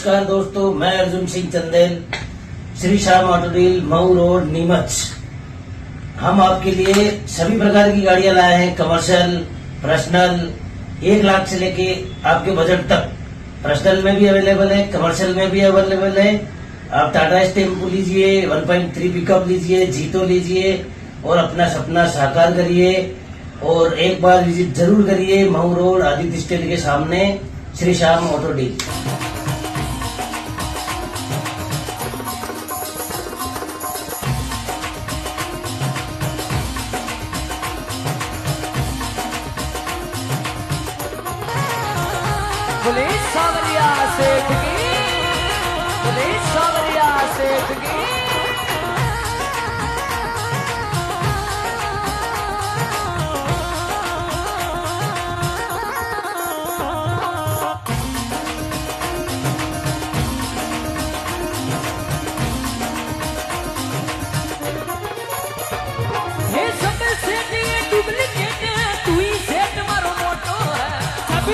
नमस्कार दोस्तों, मैं Arjun Singh Chandel, Shri Shyam auto deal, Mau road, Neemuch. हम आपके लिए सभी प्रकार की गाड़ियां लाए हैं, कमर्शियल, पर्सनल, 1 लाख से लेके आपके बजट तक। पर्सनल में भी अवेलेबल है, कमर्शियल में भी अवेलेबल है। आप टाटा टेम्पो लीजिए, 1.3 पिकअप लीजिए, जीतो लीजिए और अपना सपना साकार करिए। और एक बार विजिट जरूर करिए मऊ रोड, आदित्य स्टेट के सामने, Shri Shyam auto deal. Police सावरिया सेठ की, पुलिस सावरिया सेठ की। ये सब सेठ ये डुप्लीकेट है, तू ही सेठ मारो मोटो है। सब